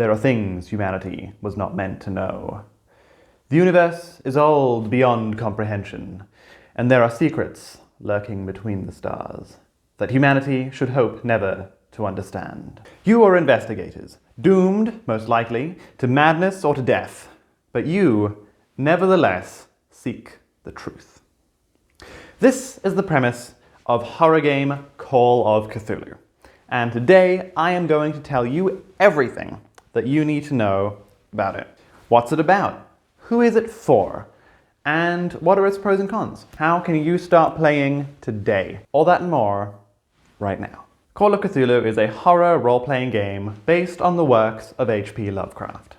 There are things humanity was not meant to know. The universe is old beyond comprehension, and there are secrets lurking between the stars that humanity should hope never to understand. You are investigators, doomed, most likely, to madness or to death, but you, nevertheless, seek the truth. This is the premise of horror game Call of Cthulhu, and today I am going to tell you everything that you need to know about it. What's it about? Who is it for? And what are its pros and cons? How can you start playing today? All that and more right now. Call of Cthulhu is a horror role-playing game based on the works of H.P. Lovecraft.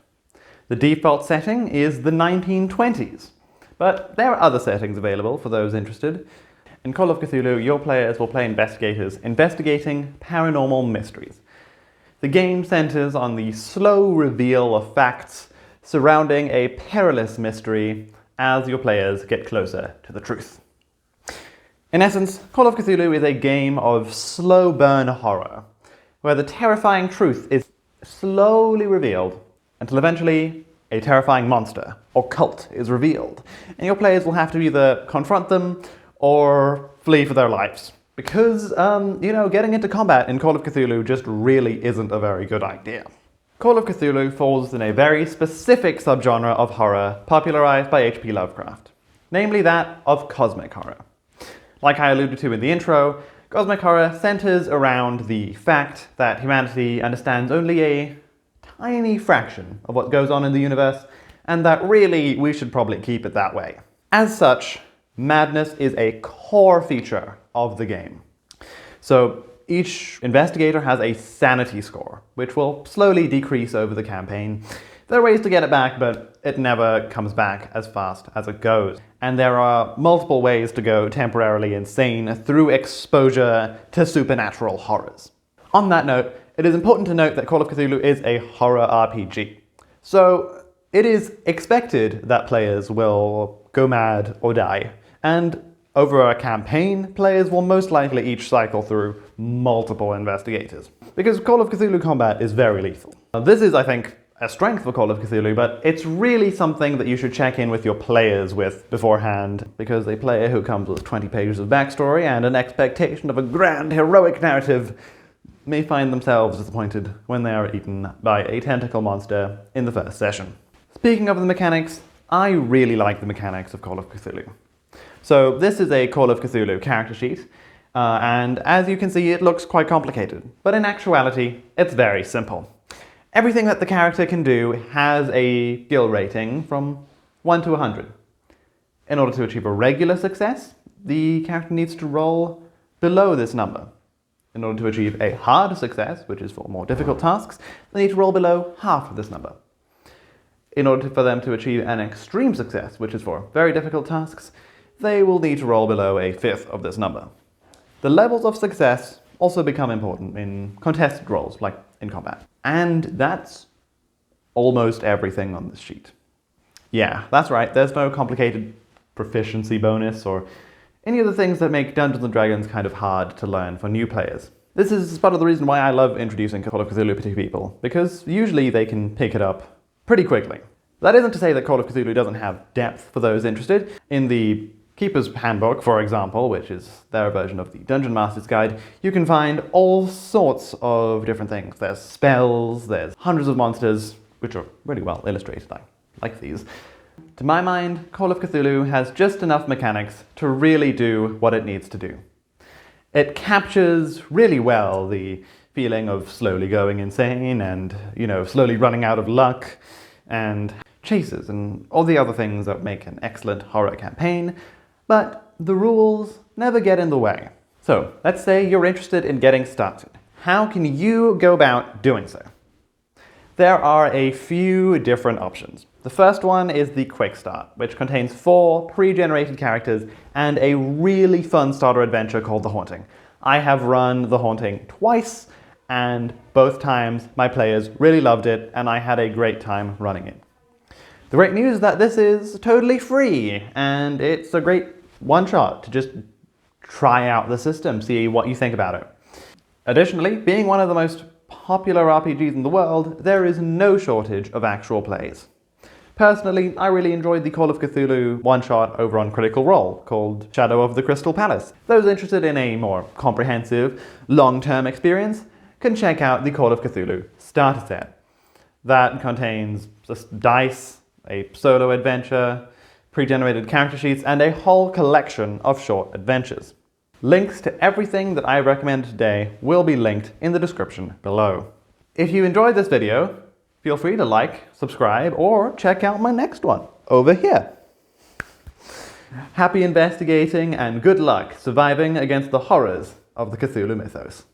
The default setting is the 1920s, but there are other settings available for those interested. In Call of Cthulhu, your players will play investigators investigating paranormal mysteries. The game centers on the slow reveal of facts surrounding a perilous mystery as your players get closer to the truth. In essence, Call of Cthulhu is a game of slow burn horror, where the terrifying truth is slowly revealed until eventually a terrifying monster or cult is revealed, and your players will have to either confront them or flee for their lives. Because, getting into combat in Call of Cthulhu just really isn't a very good idea. Call of Cthulhu falls in a very specific subgenre of horror popularized by H.P. Lovecraft, namely that of cosmic horror. Like I alluded to in the intro, cosmic horror centers around the fact that humanity understands only a tiny fraction of what goes on in the universe, and that really we should probably keep it that way. As such, madness is a core feature of the game. So each investigator has a sanity score, which will slowly decrease over the campaign. There are ways to get it back, but it never comes back as fast as it goes. And there are multiple ways to go temporarily insane through exposure to supernatural horrors. On that note, it is important to note that Call of Cthulhu is a horror RPG. So it is expected that players will go mad or die. And over a campaign, players will most likely each cycle through multiple investigators, because Call of Cthulhu combat is very lethal. Now, this is, I think, a strength for Call of Cthulhu, but it's really something that you should check in with your players with beforehand, because a player who comes with 20 pages of backstory and an expectation of a grand, heroic narrative may find themselves disappointed when they are eaten by a tentacle monster in the first session. Speaking of the mechanics, I really like the mechanics of Call of Cthulhu. So this is a Call of Cthulhu character sheet, and as you can see, it looks quite complicated, but in actuality, it's very simple. Everything that the character can do has a skill rating from 1 to 100. In order to achieve a regular success, the character needs to roll below this number. In order to achieve a hard success, which is for more difficult tasks, they need to roll below half of this number. In order for them to achieve an extreme success, which is for very difficult tasks, they will need to roll below a fifth of this number. The levels of success also become important in contested roles, like in combat. And that's almost everything on this sheet. Yeah, that's right, there's no complicated proficiency bonus or any of the things that make Dungeons & Dragons kind of hard to learn for new players. This is part of the reason why I love introducing Call of Cthulhu to people, because usually they can pick it up pretty quickly. That isn't to say that Call of Cthulhu doesn't have depth for those interested. In the Keeper's Handbook, for example, which is their version of the Dungeon Master's Guide, you can find all sorts of different things. There's spells, there's hundreds of monsters, which are really well illustrated. I like these. To my mind, Call of Cthulhu has just enough mechanics to really do what it needs to do. It captures really well the feeling of slowly going insane and, slowly running out of luck, and chases and all the other things that make an excellent horror campaign, but the rules never get in the way. So, let's say you're interested in getting started. How can you go about doing so? There are a few different options. The first one is the Quickstart, which contains 4 pre-generated characters and a really fun starter adventure called The Haunting. I have run The Haunting twice, and both times my players really loved it, and I had a great time running it. The great news is that this is totally free, and it's a great one-shot to just try out the system, see what you think about it. Additionally, being one of the most popular RPGs in the world, there is no shortage of actual plays. Personally, I really enjoyed the Call of Cthulhu one-shot over on Critical Role called Shadow of the Crystal Palace. Those interested in a more comprehensive, long-term experience can check out the Call of Cthulhu starter set. That contains just dice, a solo adventure, pre-generated character sheets, and a whole collection of short adventures. Links to everything that I recommend today will be linked in the description below. If you enjoyed this video, feel free to like, subscribe, or check out my next one over here. Happy investigating and good luck surviving against the horrors of the Cthulhu mythos.